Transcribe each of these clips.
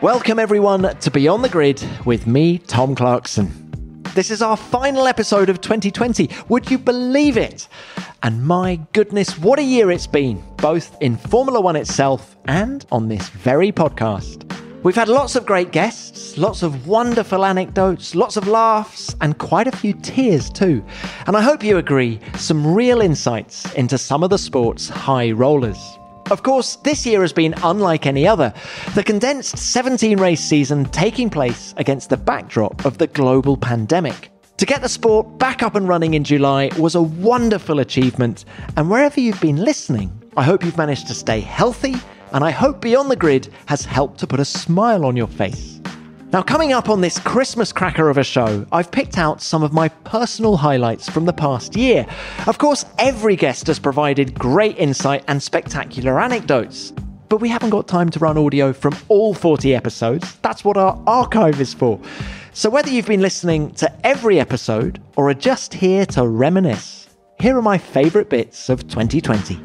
Welcome everyone to Beyond the Grid with me, Tom Clarkson. This is our final episode of 2020. Would you believe it? And my goodness, what a year it's been, both in Formula One itself and on this very podcast. We've had lots of great guests, lots of wonderful anecdotes, lots of laughs, and quite a few tears too. And I hope you agree, some real insights into some of the sport's high rollers. Of course, this year has been unlike any other. The condensed 17-race season taking place against the backdrop of the global pandemic. To get the sport back up and running in July was a wonderful achievement. And wherever you've been listening, I hope you've managed to stay healthy, and I hope Beyond the Grid has helped to put a smile on your face. Now, coming up on this Christmas cracker of a show, I've picked out some of my personal highlights from the past year. Of course, every guest has provided great insight and spectacular anecdotes. But we haven't got time to run audio from all 40 episodes. That's what our archive is for. So whether you've been listening to every episode or are just here to reminisce, here are my favourite bits of 2020.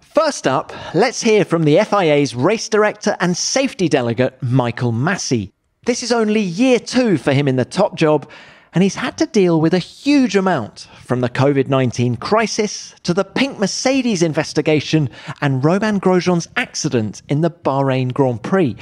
First up, let's hear from the FIA's race director and safety delegate, Michael Masi. This is only year 2 for him in the top job, and he's had to deal with a huge amount, from the COVID-19 crisis to the pink Mercedes investigation and Romain Grosjean's accident in the Bahrain Grand Prix.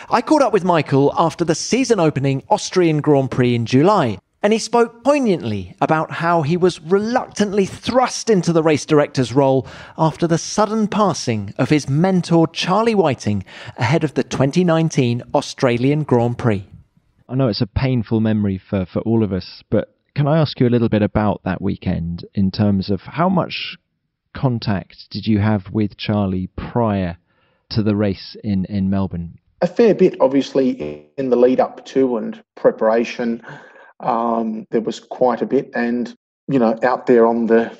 I caught up with Michael after the season-opening Austrian Grand Prix in July, and he spoke poignantly about how he was reluctantly thrust into the race director's role after the sudden passing of his mentor Charlie Whiting ahead of the 2019 Australian Grand Prix. I know it's a painful memory for all of us, but can I ask you a little bit about that weekend in terms of how much contact did you have with Charlie prior to the race in Melbourne? A fair bit, obviously, in the lead up to and preparation. There was quite a bit, and out there on the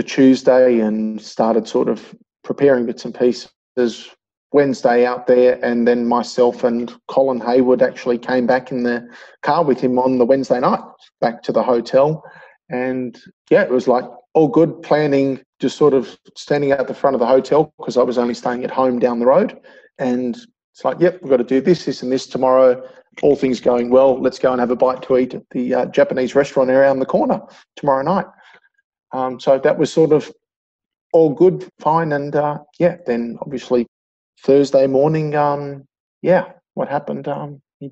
Tuesday, and started sort of preparing bits and pieces Wednesday out there, and then myself and Colin Hayward actually came back in the car with him on the Wednesday night back to the hotel. And yeah, it was like all good planning, just sort of standing at the front of the hotel because I was only staying at home down the road, and it's like, yep, we've got to do this and this tomorrow. All things going well, let's go and have a bite to eat at the Japanese restaurant around the corner tomorrow night. So that was sort of all good, fine. And then obviously Thursday morning, what happened? He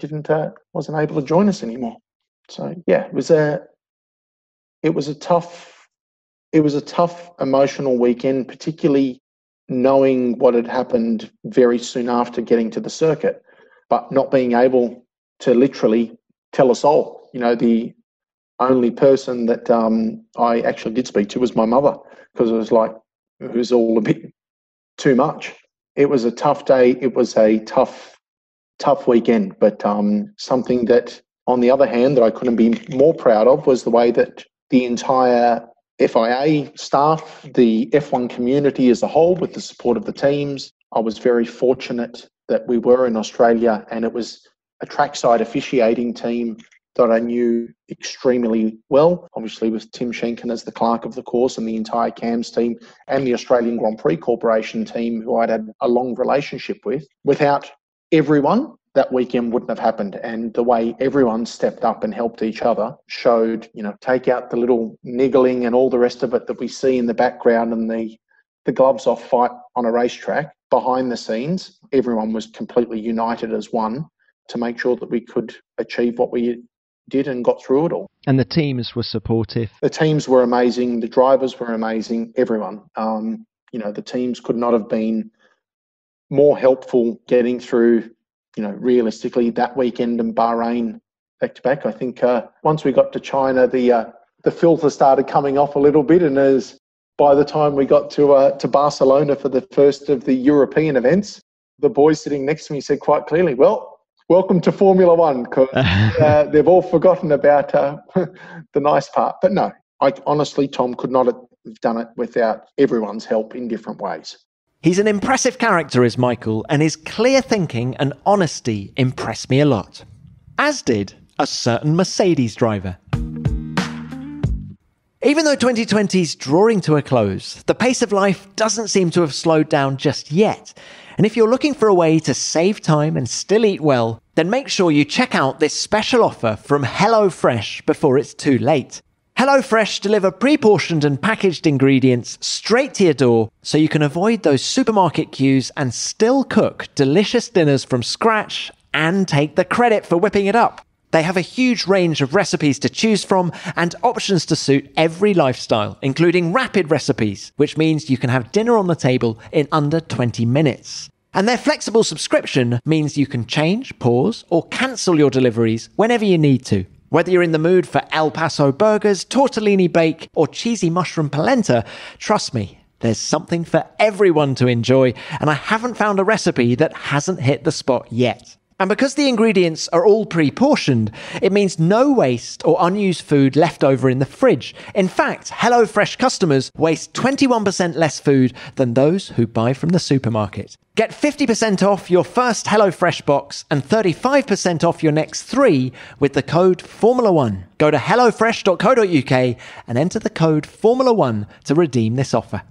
wasn't able to join us anymore. So yeah, it was a tough emotional weekend, particularly knowing what had happened very soon after getting to the circuit, but not being able to literally tell us all. The only person that I actually did speak to was my mother, because it was all a bit too much. It was a tough day. It was a tough weekend, but something that, on the other hand, that I couldn't be more proud of was the way that the entire FIA staff, the F1 community as a whole, with the support of the teams. I was very fortunate that we were in Australia, and it was a trackside officiating team that I knew extremely well, obviously with Tim Schenken as the clerk of the course, and the entire CAMS team and the Australian Grand Prix Corporation team, who I'd had a long relationship with. Without everyone, that weekend wouldn't have happened. And the way everyone stepped up and helped each other showed, take out the little niggling and all the rest of it that we see in the background and the gloves off fight on a racetrack. Behind the scenes, everyone was completely united as one to make sure that we could achieve what we did and got through it all. And the teams were supportive. The teams were amazing. The drivers were amazing. Everyone. The teams could not have been more helpful getting through, realistically, that weekend in Bahrain back to back. I think once we got to China, the filter started coming off a little bit, and by the time we got to Barcelona for the first of the European events, the boys sitting next to me said quite clearly, well, welcome to Formula One, because they've all forgotten about the nice part. But no, I honestly, Tom, could not have done it without everyone's help in different ways. He's an impressive character, is Michael, and his clear thinking and honesty impressed me a lot. As did a certain Mercedes driver. Even though 2020's drawing to a close, the pace of life doesn't seem to have slowed down just yet. And if you're looking for a way to save time and still eat well, then make sure you check out this special offer from HelloFresh before it's too late. HelloFresh deliver pre-portioned and packaged ingredients straight to your door so you can avoid those supermarket queues and still cook delicious dinners from scratch and take the credit for whipping it up. They have a huge range of recipes to choose from and options to suit every lifestyle, including rapid recipes, which means you can have dinner on the table in under 20 minutes. And their flexible subscription means you can change, pause, or cancel your deliveries whenever you need to. Whether you're in the mood for El Paso burgers, tortellini bake, or cheesy mushroom polenta, trust me, there's something for everyone to enjoy, and I haven't found a recipe that hasn't hit the spot yet. And because the ingredients are all pre-portioned, it means no waste or unused food left over in the fridge. In fact, HelloFresh customers waste 21% less food than those who buy from the supermarket. Get 50% off your first HelloFresh box and 35% off your next 3 with the code Formula1. Go to hellofresh.co.uk and enter the code Formula1 to redeem this offer.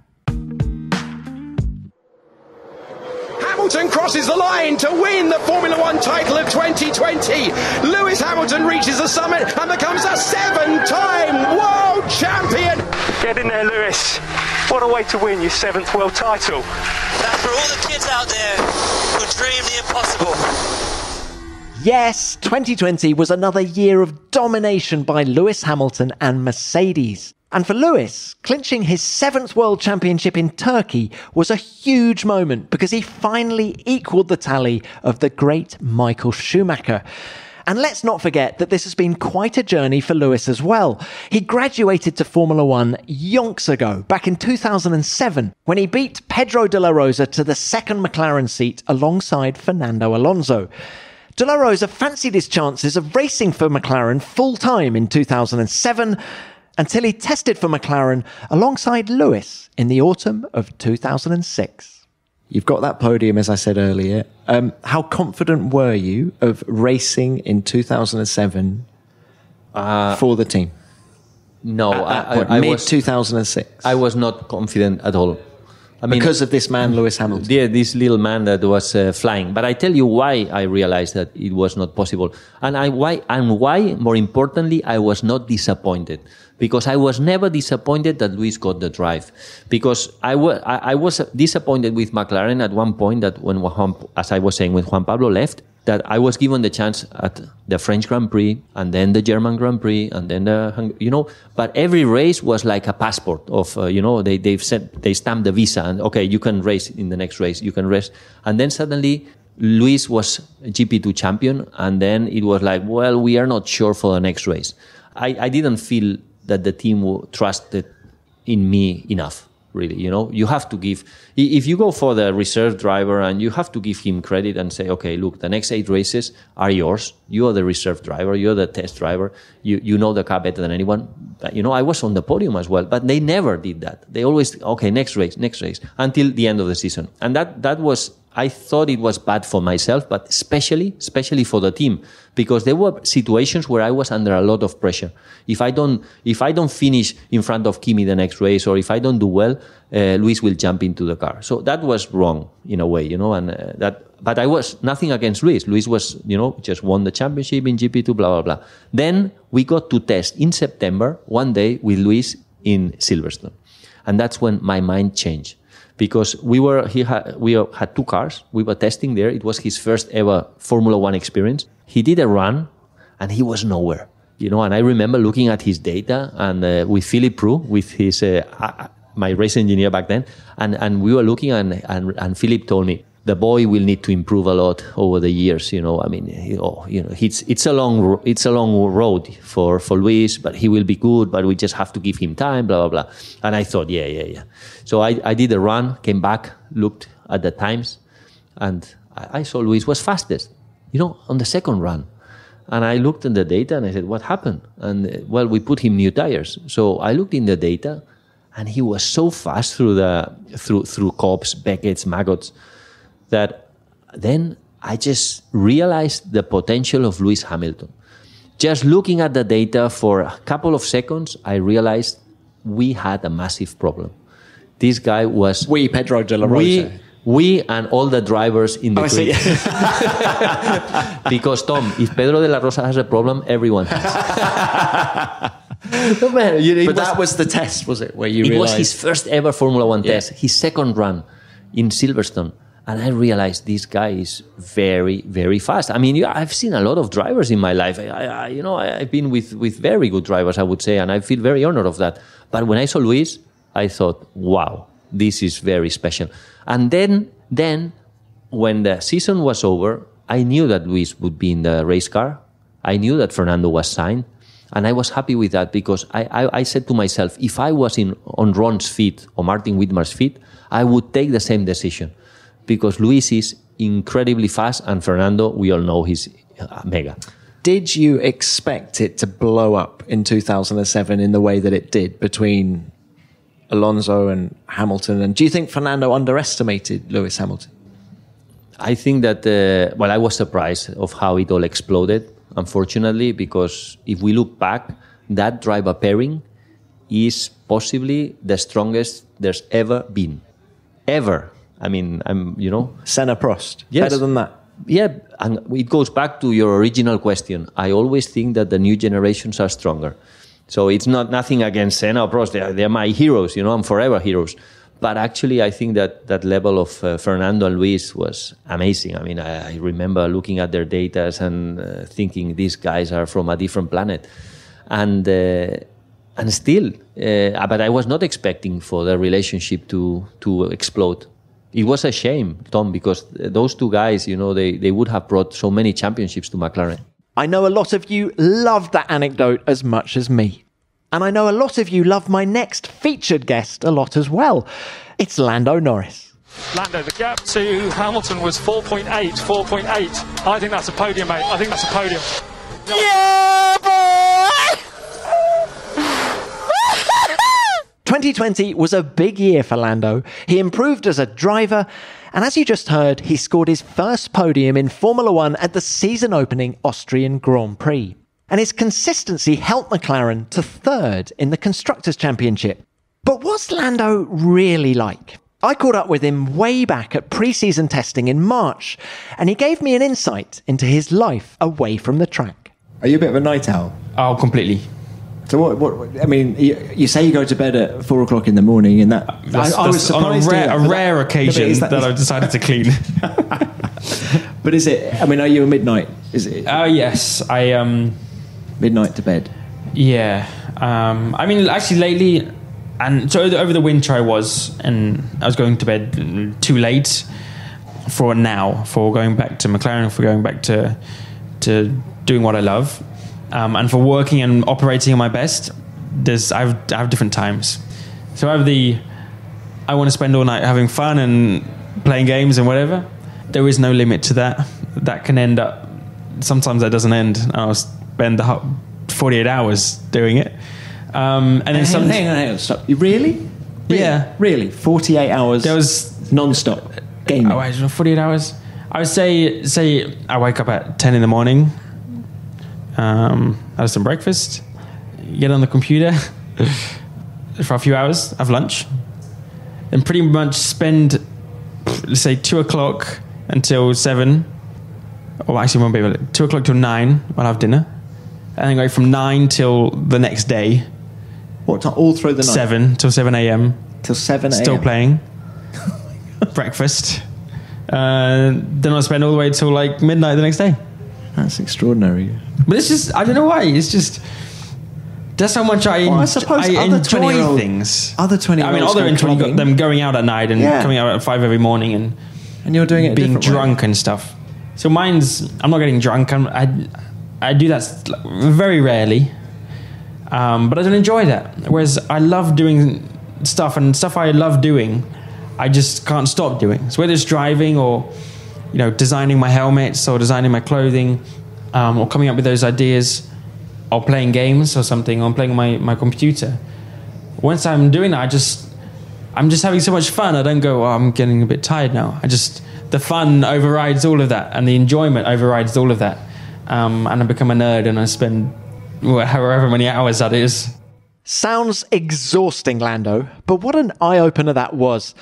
Hamilton crosses the line to win the Formula One title of 2020. Lewis Hamilton reaches the summit and becomes a 7-time world champion. Get in there, Lewis. What a way to win your 7th world title. That's for all the kids out there who dream the impossible. Yes, 2020 was another year of domination by Lewis Hamilton and Mercedes. And for Lewis, clinching his 7th World Championship in Turkey was a huge moment because he finally equalled the tally of the great Michael Schumacher. And let's not forget that this has been quite a journey for Lewis as well. He graduated to Formula One yonks ago, back in 2007, when he beat Pedro de la Rosa to the second McLaren seat alongside Fernando Alonso. De la Rosa fancied his chances of racing for McLaren full-time in 2007, until he tested for McLaren alongside Lewis in the autumn of 2006. You've got that podium, as I said earlier. How confident were you of racing in 2007 for the team? No, I mid-2006. I was not confident at all. I mean, because of this man, Lewis Hamilton. Yeah, this little man that was flying. But I tell you why I realized that it was not possible. And why, more importantly, I was not disappointed. Because I was never disappointed that Lewis got the drive. Because I was disappointed with McLaren at one point that when as I was saying, when Juan Pablo left, that I was given the chance at the French Grand Prix and then the German Grand Prix and then but every race was like a passport of, they stamped the visa and okay, you can race in the next race, you can race. And then suddenly Lewis was GP2 champion and then it was like, well, we are not sure for the next race. I didn't feel that the team trusted in me enough. Really, you have to give, if you go for the reserve driver and you have to give him credit and say, okay, look, the next 8 races are yours. You are the reserve driver. You're the test driver. You know the car better than anyone. But, I was on the podium as well, but they never did that. They always, okay, next race, until the end of the season. And that was, I thought it was bad for myself, but especially for the team, because there were situations where I was under a lot of pressure. If I don't finish in front of Kimi the next race, or if I don't do well, Lewis will jump into the car. So that was wrong in a way, but I was nothing against Lewis. Lewis was, just won the championship in GP2, blah, blah, blah. Then we got to test in September, one day with Lewis in Silverstone. And that's when my mind changed. Because we had 2 cars. We were testing there. It was his first ever Formula One experience. He did a run and he was nowhere, and I remember looking at his data and with Philip Prue, with his, my race engineer back then. And we were looking and Philip told me, the boy will need to improve a lot over the years. It's a long road for Lewis, but he will be good, but we just have to give him time, blah, blah, blah. And I thought, yeah. So I did a run, came back, looked at the times, and I saw Lewis was fastest, on the second run. And I looked in the data and I said, what happened? And well, we put him new tires. So I looked in the data and he was so fast through Cobbs, Beckett's, Maggots, that then I just realized the potential of Lewis Hamilton. Just looking at the data for a couple of seconds, I realized we had a massive problem. This guy was... Pedro de la Rosa. We and all the drivers in the grid. Because, Tom, if Pedro de la Rosa has a problem, everyone has. No, man, that was the test, was it? Where you realized... It was his first ever Formula One test, his second run in Silverstone. And I realized this guy is very, very fast. I mean, I've seen a lot of drivers in my life. I've been with very good drivers, I would say, and I feel very honored of that. But when I saw Luis, I thought, wow, this is very special. And then when the season was over, I knew that Luis would be in the race car. I knew that Fernando was signed. And I was happy with that because I said to myself, if I was on Ron's feet or Martin Whitmar's feet, I would take the same decision. Because Luis is incredibly fast and Fernando, we all know he's mega. Did you expect it to blow up in 2007 in the way that it did between Alonso and Hamilton? And do you think Fernando underestimated Lewis Hamilton? I think that, I was surprised of how it all exploded, unfortunately, because if we look back, that driver pairing is possibly the strongest there's ever been. Ever. I mean, Senna Prost. Yes. Better than that. Yeah, and it goes back to your original question. I always think that the new generations are stronger. So it's nothing against Senna or Prost. They're my heroes, I'm forever heroes. But actually, I think that level of Fernando and Luis was amazing. I mean, I remember looking at their data and thinking these guys are from a different planet. And still, but I was not expecting for the relationship to explode. It was a shame, Tom, because those two guys, they would have brought so many championships to McLaren. I know a lot of you love that anecdote as much as me. And I know a lot of you love my next featured guest a lot as well. It's Lando Norris. Lando, the gap to Hamilton was 4.8. I think that's a podium, mate. I think that's a podium. Yeah, boy! 2020 was a big year for Lando. He improved as a driver, and as you just heard, he scored his first podium in Formula One at the season-opening Austrian Grand Prix. And his consistency helped McLaren to third in the Constructors' Championship. But what's Lando really like? I caught up with him way back at pre-season testing in March, and he gave me an insight into his life away from the track. Are you a bit of a night owl? Oh, completely. So what I mean, you say you go to bed at 4 o'clock in the morning, and that I was surprised on a rare occasion that I've decided to clean. But is it? I mean, are you a midnight? Is it? Yes, I midnight to bed. Yeah, I mean, actually lately, and so over the winter I was going to bed too late for going back to McLaren, for going back to doing what I love. And for working and operating at my best, I have different times. So I want to spend all night having fun and playing games and whatever. There is no limit to that. That can end up, sometimes that doesn't end. I'll spend the 48 hours doing it. And then hang on, stop. Really? Yeah. Really? 48 hours? There was non-stop gaming? 48 hours? I would say I wake up at 10 in the morning, have some breakfast, get on the computer for a few hours, have lunch, and pretty much spend, let's say, 2 o'clock until 7, or actually won't be able to, 2 o'clock till 9, I'll have dinner, and then go from 9 till the next day. What time? All through the night? 7 till 7 a.m. Till 7 a.m. Still playing. Breakfast. Then I'll spend all the way till like midnight the next day. That's extraordinary. But it's just, I don't know why. It's just, that's how much I enjoy things. Other 20-year-olds. I mean, other you got them going out at night and coming out at 5 every morning and you're doing it being drunk and stuff. So mine's, I'm not getting drunk. I do that very rarely. But I don't enjoy that. Whereas I love doing stuff, and stuff I love doing, I just can't stop doing. So whether it's driving or, designing my helmets or designing my clothing, or coming up with those ideas, or playing games or something, or playing on my computer. Once I'm doing that, I'm just having so much fun. I don't go, I'm getting a bit tired now. The fun overrides all of that, and the enjoyment overrides all of that. And I become a nerd, and I spend however many hours that is. Sounds exhausting, Lando, but what an eye-opener that was.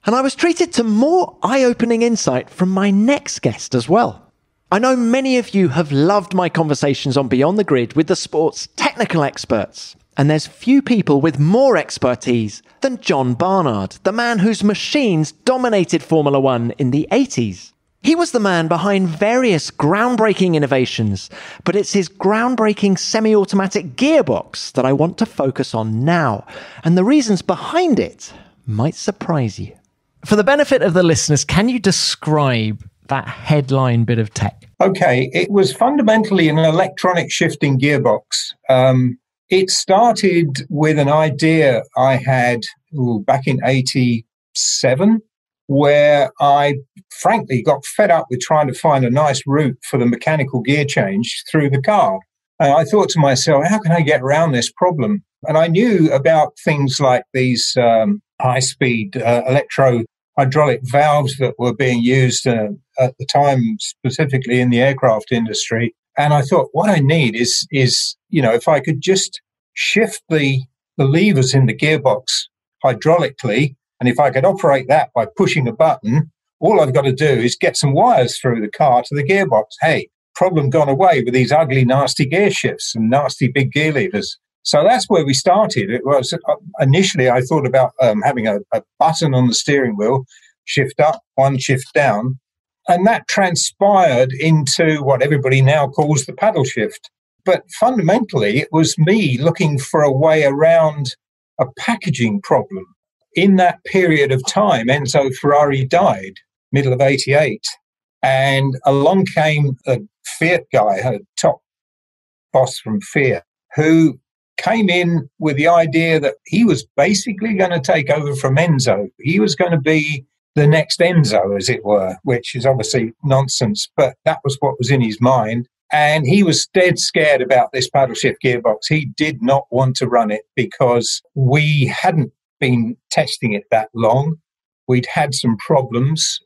And I was treated to more eye-opening insight from my next guest as well. I know many of you have loved my conversations on Beyond the Grid with the sport's technical experts, and there's few people with more expertise than John Barnard, the man whose machines dominated Formula One in the 80s. He was the man behind various groundbreaking innovations, but it's his groundbreaking semi-automatic gearbox that I want to focus on now, and the reasons behind it might surprise you. For the benefit of the listeners, can you describe that headline bit of tech? Okay, it was fundamentally an electronic shifting gearbox. It started with an idea I had back in 87, where I frankly got fed up with trying to find a nice route for the mechanical gear change through the car. And I thought to myself, how can I get around this problem? And I knew about things like these high-speed electro-hydraulic valves that were being used at the time, specifically in the aircraft industry. And I thought, what I need is if I could just shift the levers in the gearbox hydraulically, and if I could operate that by pushing a button, all I've got to do is get some wires through the car to the gearbox. Hey, problem gone away with these ugly, nasty gear shifts and nasty big gear levers. So that's where we started. It was initially I thought about having a button on the steering wheel, shift up, one shift down, and that transpired into what everybody now calls the paddle shift. But fundamentally, it was me looking for a way around a packaging problem. In that period of time, Enzo Ferrari died, middle of 88, and along came a Fiat guy, a top boss from Fiat, who came in with the idea that he was basically going to take over from Enzo. He was going to be the next Enzo, as it were, which is obviously nonsense, but that was what was in his mind. And he was dead scared about this paddle shift gearbox. He did not want to run it because we hadn't been testing it that long. We'd had some problems,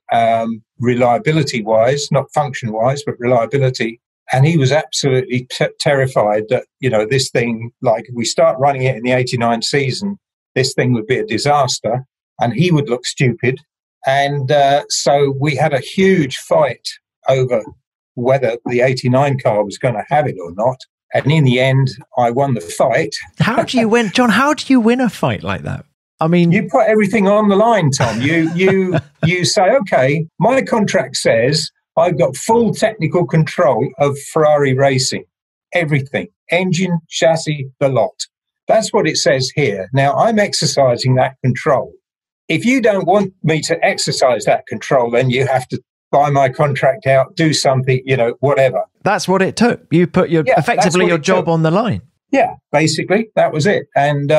reliability-wise, not function-wise, but reliability. And he was absolutely terrified that, this thing, like if we start running it in the 89 season, this thing would be a disaster and he would look stupid. And so we had a huge fight over whether the 89 car was going to have it or not. And in the end, I won the fight. How do you win, John? How do you win a fight like that? I mean, you put everything on the line, Tom. You say, okay, my contract says I've got full technical control of Ferrari racing, everything, engine, chassis, the lot. That's what it says here. Now, I'm exercising that control. If you don't want me to exercise that control, then you have to buy my contract out, do something, whatever. That's what it took. You put effectively your job on the line. Yeah, basically, that was it. And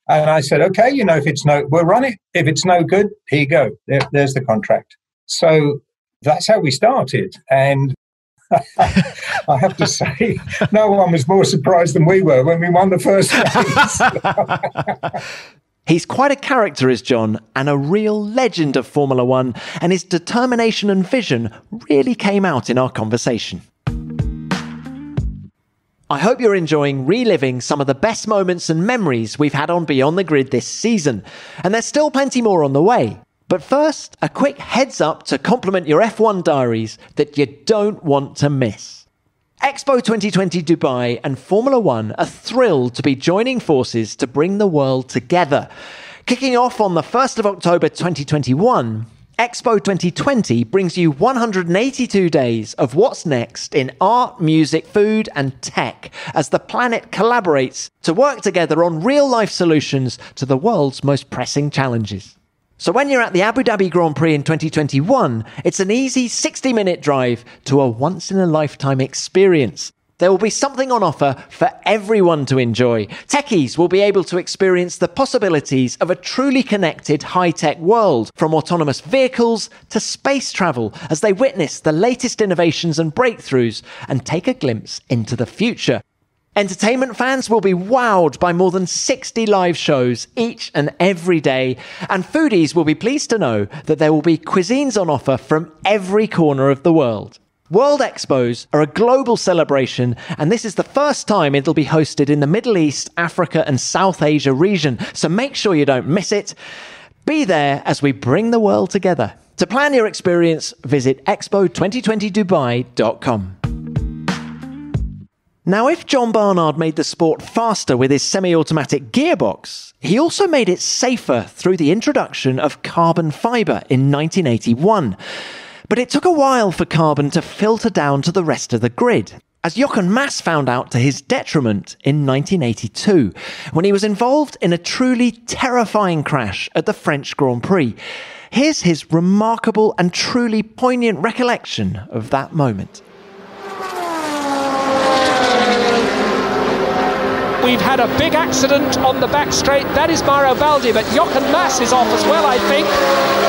I said, okay, we'll run it. If it's no good, here you go. There's the contract. So that's how we started. And I have to say, no one was more surprised than we were when we won the first race. He's quite a character, is John, and a real legend of Formula One, and his determination and vision really came out in our conversation. I hope you're enjoying reliving some of the best moments and memories we've had on Beyond the Grid this season, and there's still plenty more on the way. But first, a quick heads up to complement your F1 diaries that you don't want to miss. Expo 2020 Dubai and Formula One are thrilled to be joining forces to bring the world together. Kicking off on the 1st of October 2021, Expo 2020 brings you 182 days of what's next in art, music, food and tech as the planet collaborates to work together on real-life solutions to the world's most pressing challenges. So when you're at the Abu Dhabi Grand Prix in 2021, it's an easy 60-minute drive to a once-in-a-lifetime experience. There will be something on offer for everyone to enjoy. Techies will be able to experience the possibilities of a truly connected high-tech world, from autonomous vehicles to space travel, as they witness the latest innovations and breakthroughs and take a glimpse into the future. Entertainment fans will be wowed by more than 60 live shows each and every day, and foodies will be pleased to know that there will be cuisines on offer from every corner of the world. World Expos are a global celebration, and this is the first time it'll be hosted in the Middle East, Africa, and South Asia region, so make sure you don't miss it. Be there as we bring the world together. To plan your experience, visit expo2020dubai.com. Now, if John Barnard made the sport faster with his semi-automatic gearbox, he also made it safer through the introduction of carbon fibre in 1981. But it took a while for carbon to filter down to the rest of the grid, as Jochen Mass found out to his detriment in 1982, when he was involved in a truly terrifying crash at the French Grand Prix. Here's his remarkable and truly poignant recollection of that moment. We've had a big accident on the back straight. That is Mauro Baldi, but Jochen Mass is off as well, I think.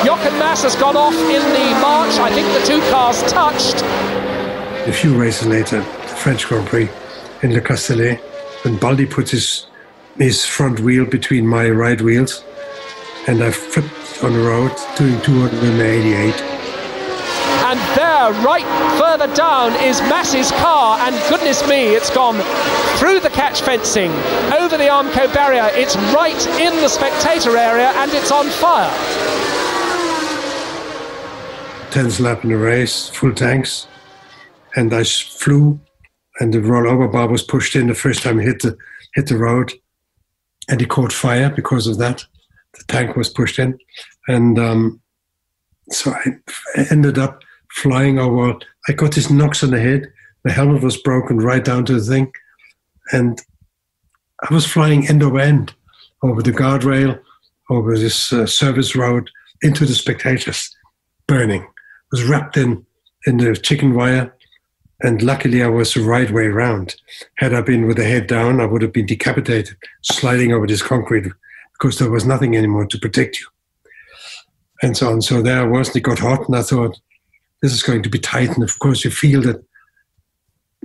Jochen Mass has gone off in the march. I think the two cars touched. A few races later, the French Grand Prix in Le Castellet, when Baldi put his front wheel between my right wheels, and I flipped on the road doing 288. And there, right further down, is Mass's car, and goodness me, it's gone through the catch fencing, over the Armco barrier, it's right in the spectator area, and it's on fire. 10th lap in the race, full tanks, and I flew, and the rollover bar was pushed in the first time it hit the road, and it caught fire because of that. The tank was pushed in, and so I ended up flying over. I got these knocks on the head. The helmet was broken right down to the thing. And I was flying end over end over the guardrail, over this service road, into the spectators, burning. I was wrapped in the chicken wire. And luckily I was the right way around. Had I been with the head down, I would have been decapitated, sliding over this concrete, because there was nothing anymore to protect you. And so on. So there I was, and it got hot, and I thought, this is going to be tight. And of course, you feel that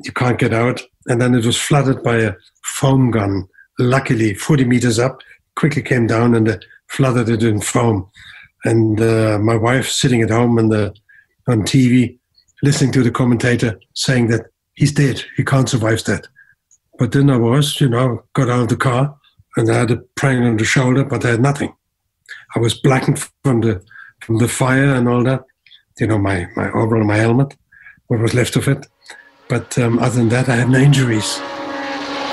you can't get out. And then it was flooded by a foam gun. Luckily, 40 meters up, quickly came down and flooded it in foam. And my wife sitting at home on TV, listening to the commentator saying that he's dead, he can't survive that. But then I was, got out of the car, and I had a pang on the shoulder, but I had nothing. I was blackened from the fire and all that. My overall, my helmet, what was left of it. But other than that, I had no injuries.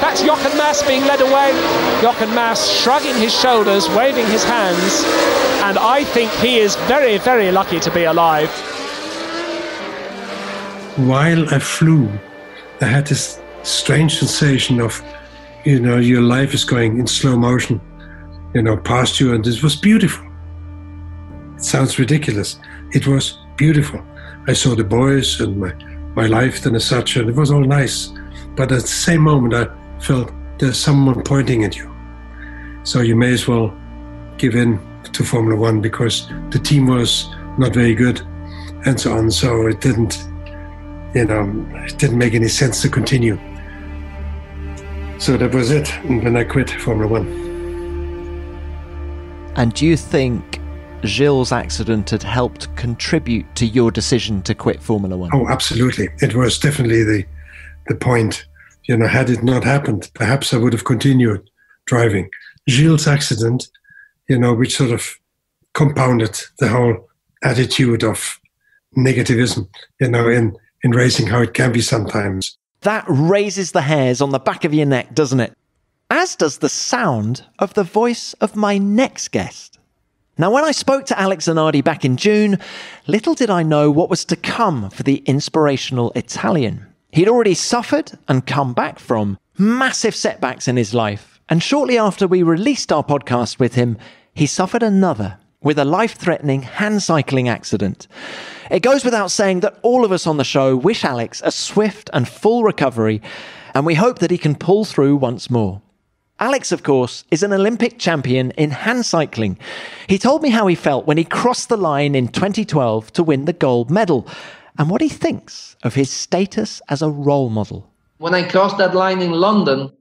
That's Jochen Mass being led away. Jochen Mass shrugging his shoulders, waving his hands. And I think he is very, very lucky to be alive. While I flew, I had this strange sensation of, your life is going in slow motion, past you, and it was beautiful. It sounds ridiculous. It was beautiful. I saw the boys and my life and as such, and it was all nice. But at the same moment, I felt there's someone pointing at you. So you may as well give in to Formula One, because the team was not very good and so on. So it didn't make any sense to continue. So that was it. And then I quit Formula One. And do you think Gilles' accident had helped contribute to your decision to quit Formula One? Oh, absolutely. It was definitely the point. Had it not happened, perhaps I would have continued driving. Gilles' accident, which sort of compounded the whole attitude of negativism, in racing, how it can be sometimes. That raises the hairs on the back of your neck, doesn't it? As does the sound of the voice of my next guest. Now, when I spoke to Alex Zanardi back in June, little did I know what was to come for the inspirational Italian. He'd already suffered and come back from massive setbacks in his life. And shortly after we released our podcast with him, he suffered another with a life-threatening hand cycling accident. It goes without saying that all of us on the show wish Alex a swift and full recovery, and we hope that he can pull through once more. Alex, of course, is an Olympic champion in hand cycling. He told me how he felt when he crossed the line in 2012 to win the gold medal, and what he thinks of his status as a role model. When I crossed that line in London,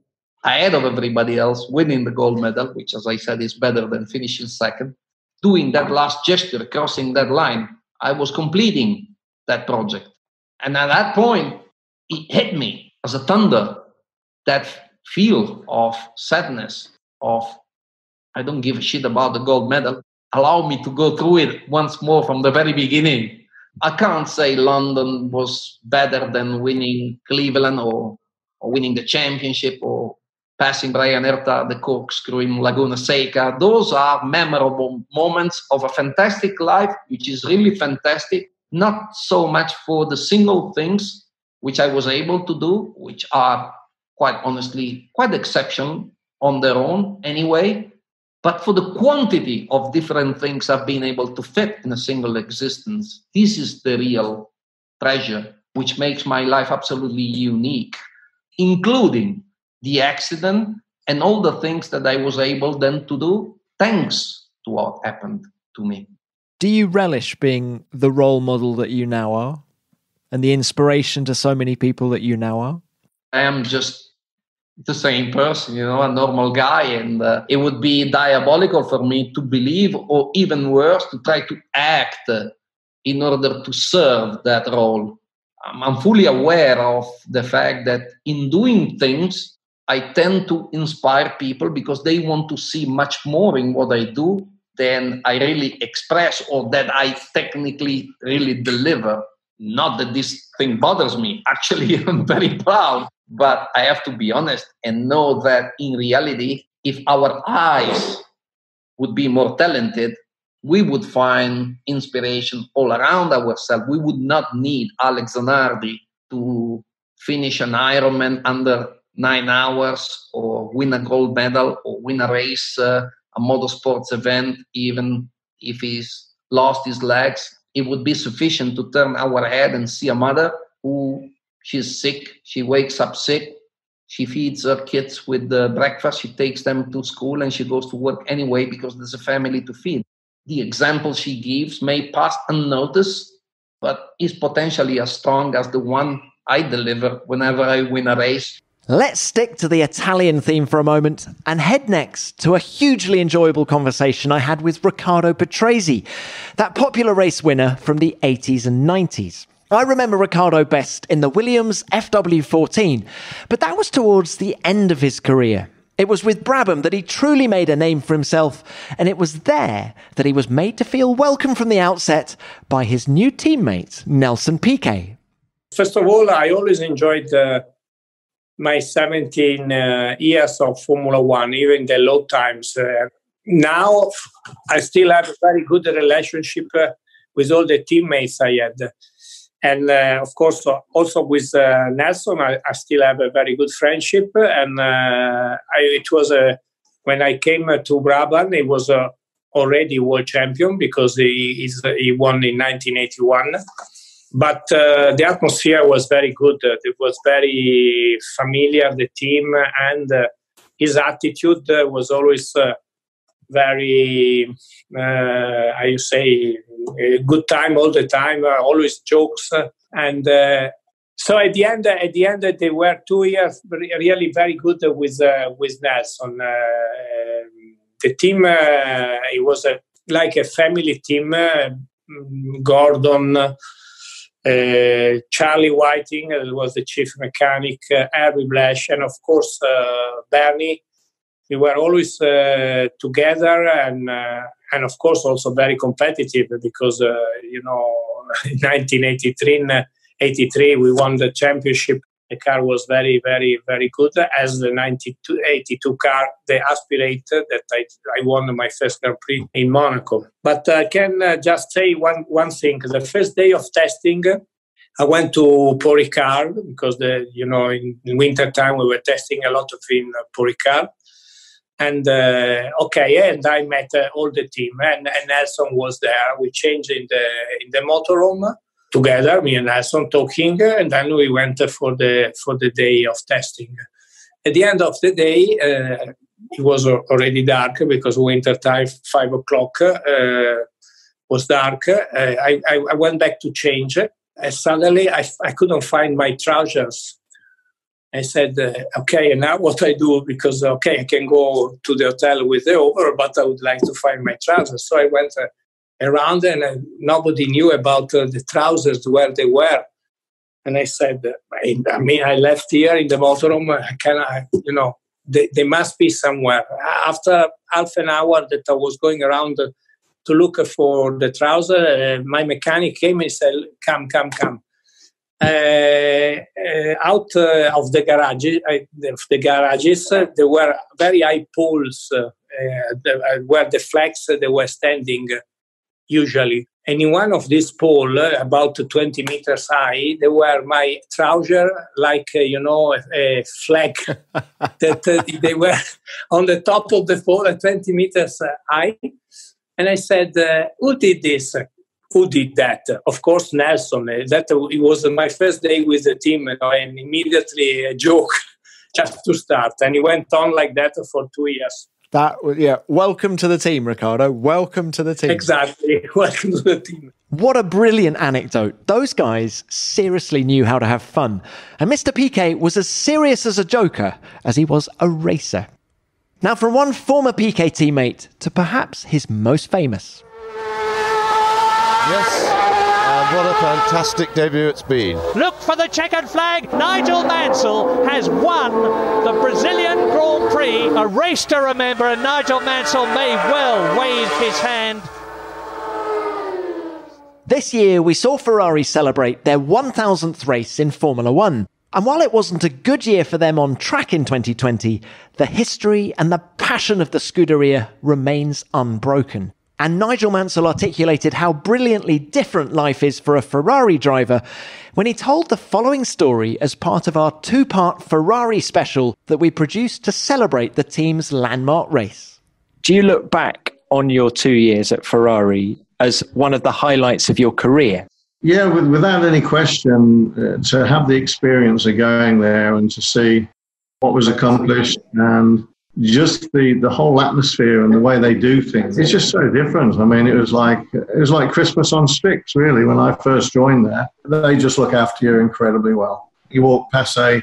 ahead of everybody else, winning the gold medal, which, as I said, is better than finishing second, doing that last gesture, crossing that line, I was completing that project. And at that point, it hit me as a thunder, that feel of sadness, of I don't give a shit about the gold medal. Allow me to go through it once more from the very beginning. I can't say London was better than winning Cleveland or winning the championship or passing Brian Herta, the corkscrew in Laguna Seca. Those are memorable moments of a fantastic life, which is really fantastic. Not so much for the single things which I was able to do, which are quite honestly quite exceptional on their own anyway, but for the quantity of different things I've been able to fit in a single existence. This is the real treasure, which makes my life absolutely unique, including the accident and all the things that I was able then to do thanks to what happened to me. Do you relish being the role model that you now are and the inspiration to so many people that you now are? I am just the same person, a normal guy, and it would be diabolical for me to believe, or even worse, to try to act in order to serve that role. I'm fully aware of the fact that in doing things, I tend to inspire people because they want to see much more in what I do than I really express or that I technically really deliver. Not that this thing bothers me. Actually, I'm very proud. But I have to be honest and know that in reality, if our eyes would be more talented, we would find inspiration all around ourselves. We would not need Alex Zanardi to finish an Ironman under 9 hours or win a gold medal or win a race, a motorsports event, even if he's lost his legs. It would be sufficient to turn our head and see a mother who she's sick. She wakes up sick. She feeds her kids with the breakfast. She takes them to school and she goes to work anyway because there's a family to feed. The example she gives may pass unnoticed, but is potentially as strong as the one I deliver whenever I win a race. Let's stick to the Italian theme for a moment and head next to a hugely enjoyable conversation I had with Riccardo Patrese, that popular race winner from the 80s and 90s. I remember Riccardo best in the Williams FW14, but that was towards the end of his career. It was with Brabham that he truly made a name for himself, and it was there that he was made to feel welcome from the outset by his new teammate, Nelson Piquet. First of all, I always enjoyed my 17 years of Formula One, even the low times. Now, I still have a very good relationship with all the teammates I had. And of course, also with Nelson, I still have a very good friendship. And it was when I came to Brabham, he was already world champion because he won in 1981. But the atmosphere was very good. It was very familiar, the team, and his attitude was always very, I say, a good time all the time, always jokes. And so at the end, they were 2 years really very good with Nelson. The team, it was like a family team. Gordon, Charlie Whiting was the chief mechanic, Harry Blash, and of course Bernie. We were always together, and of course also very competitive because in 1983 we won the championship. The car was very, very, very good, as the 82 car, the Aspirator that I won my first Grand Prix in Monaco. But I can just say one thing. The first day of testing, I went to Paul Ricard because in winter time we were testing a lot in Paul Ricard. And and I met all the team, and Nelson was there. We changed in the motorhome together, me and Nelson talking, and then we went for the day of testing. At the end of the day, it was already dark because winter time, 5 o'clock was dark. I went back to change, and suddenly I couldn't find my trousers. I said, okay, now what I do? Because, I can go to the hotel with the over, but I would like to find my trousers. So I went around and nobody knew about the trousers, where they were. And I said, I left here in the motorhome. They must be somewhere. After half an hour that I was going around to look for the trouser, my mechanic came and said, come. Out of the garages, there were very high poles where the flags they were standing usually. And in one of these poles, about 20 meters high, there were my trousers, like, a flag that they were on the top of the pole at 20 meters high. And I said, who did this? Who did that? Of course, Nelson. It was my first day with the team, and immediately a joke just to start. And it went on like that for 2 years. Welcome to the team, Riccardo. Welcome to the team. Exactly. Welcome to the team. What a brilliant anecdote. Those guys seriously knew how to have fun. And Mr. Piquet was as serious as a joker as he was a racer. Now, from one former Piquet teammate to perhaps his most famous. Yes, and what a fantastic debut it's been. Look for the checkered flag. Nigel Mansell has won the Brazilian Grand Prix. A race to remember, and Nigel Mansell may well wave his hand. This year, we saw Ferrari celebrate their 1,000th race in Formula One. And while it wasn't a good year for them on track in 2020, the history and the passion of the Scuderia remains unbroken. And Nigel Mansell articulated how brilliantly different life is for a Ferrari driver when he told the following story as part of our 2-part Ferrari special that we produced to celebrate the team's landmark race. Do you look back on your 2 years at Ferrari as one of the highlights of your career? Yeah, without any question, to have the experience of going there and to see what was accomplished and just the whole atmosphere and the way they do things, it's just so different. I mean, it was like Christmas on sticks, really, when I first joined there. They just look after you incredibly well. You walk past a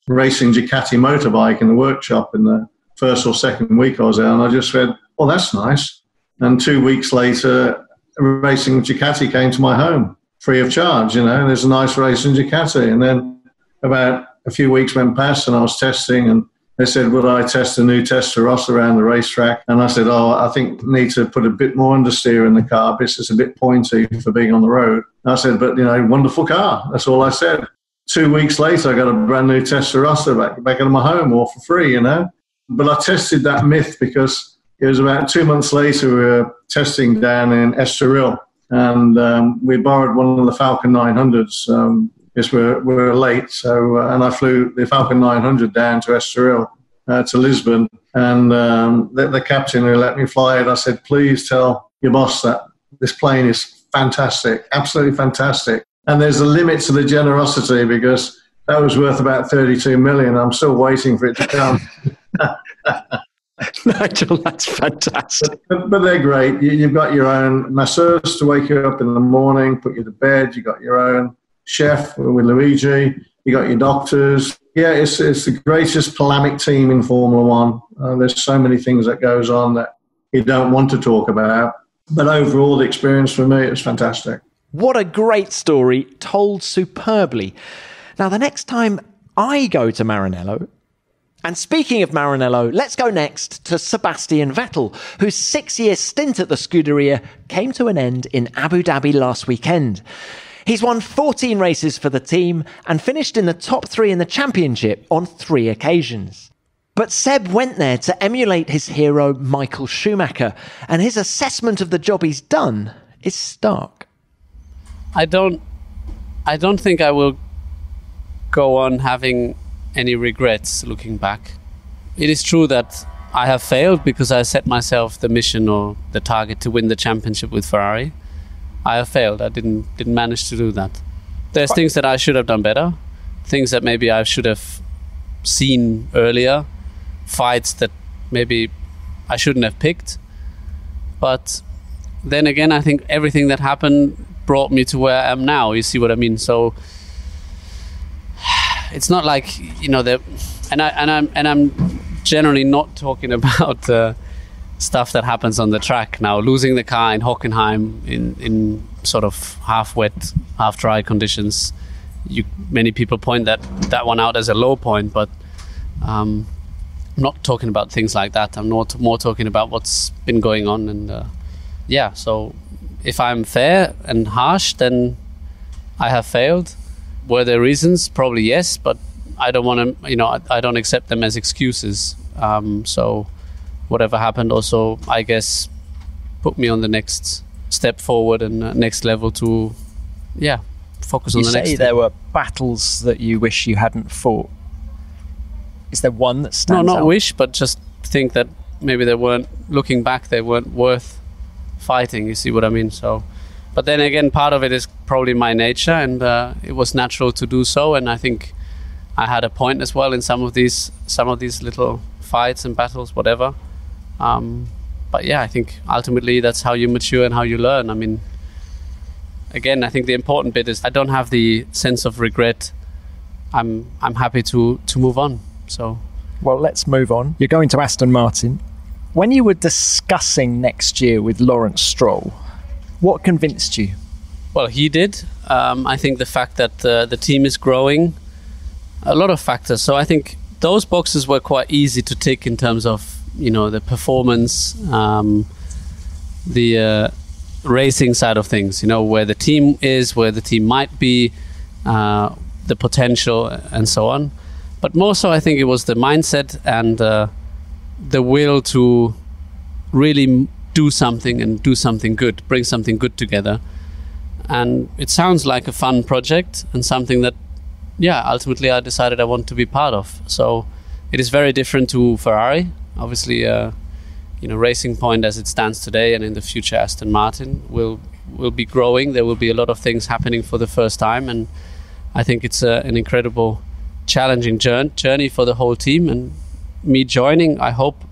racing Ducati motorbike in the workshop in the first or second week I was there, and I just said, "Oh, that's nice." And 2 weeks later, a racing Ducati came to my home, free of charge, there's a nice racing Ducati. And then about a few weeks went past and I was testing, and they said, would I test a new Testarossa around the racetrack? And I said, I think need to put a bit more understeer in the car because it's a bit pointy for being on the road. And I said, but, wonderful car. That's all I said. 2 weeks later, I got a brand new Testarossa back into my home, all for free, But I tested that myth because it was about 2 months later, we were testing down in Estoril. And we borrowed one of the Falcon 900s because we're late. So, and I flew the Falcon 900 down to Estoril, to Lisbon. And the captain who let me fly it, I said, please tell your boss that this plane is fantastic, absolutely fantastic. And there's a limit to the generosity because that was worth about 32 million. I'm still waiting for it to come. Nigel, that's fantastic. But they're great. You've got your own masseurs to wake you up in the morning, put you to bed. You've got your own chef with Luigi. You got your doctors. Yeah, it's the greatest polemic team in Formula One. There's so many things that goes on that you don't want to talk about. But overall, the experience for me, it was fantastic. What a great story, told superbly. Now, the next time I go to Maranello, and speaking of Maranello, let's go next to Sebastian Vettel, whose 6-year stint at the Scuderia came to an end in Abu Dhabi last weekend. He's won 14 races for the team and finished in the top 3 in the championship on 3 occasions. But Seb went there to emulate his hero Michael Schumacher, and his assessment of the job he's done is stark. I don't think I will go on having any regrets looking back. It is true that I have failed because I set myself the mission or the target to win the championship with Ferrari. I have failed. I didn't manage to do that. There's things that I should have done better, things that maybe I should have seen earlier, fights that maybe I shouldn't have picked. But then again, I think everything that happened brought me to where I am now. You see what I mean? So it's not like, I'm generally not talking about stuff that happens on the track now. Losing the car in Hockenheim in sort of half wet, half dry conditions many people point that one out as a low point, but I'm not talking about things like that. I'm more talking about what's been going on, and so if I'm fair and harsh, then I have failed. Were there reasons? Probably yes, but I don't want to, I don't accept them as excuses. So whatever happened also, I guess, put me on the next step forward and next level to, focus on the next. You say there were battles that you wish you hadn't fought. Is there one that stands out? No, not wish, but just think that maybe they weren't, looking back, they weren't worth fighting. You see what I mean? So, but then again, part of it is probably my nature, and it was natural to do so. And I think I had a point as well in some of these little fights and battles, whatever. But I think ultimately that's how you mature and how you learn. I mean, again, I think the important bit is I don't have the sense of regret. I'm happy to move on. So, well, let's move on. You're going to Aston Martin. When you were discussing next year with Lawrence Stroll, what convinced you? Well, he did. I think the fact that the team is growing, a lot of factors. So I think those boxes were quite easy to tick in terms of, the performance, the racing side of things, where the team is, where the team might be, the potential and so on. But more so, I think it was the mindset and the will to really do something and do something good, bring something good together. And it sounds like a fun project and something that, ultimately I decided I want to be part of. So it is very different to Ferrari. Obviously, Racing Point as it stands today and in the future Aston Martin will be growing. There will be a lot of things happening for the first time, and I think it's an incredible, challenging journey for the whole team. And me joining, I hope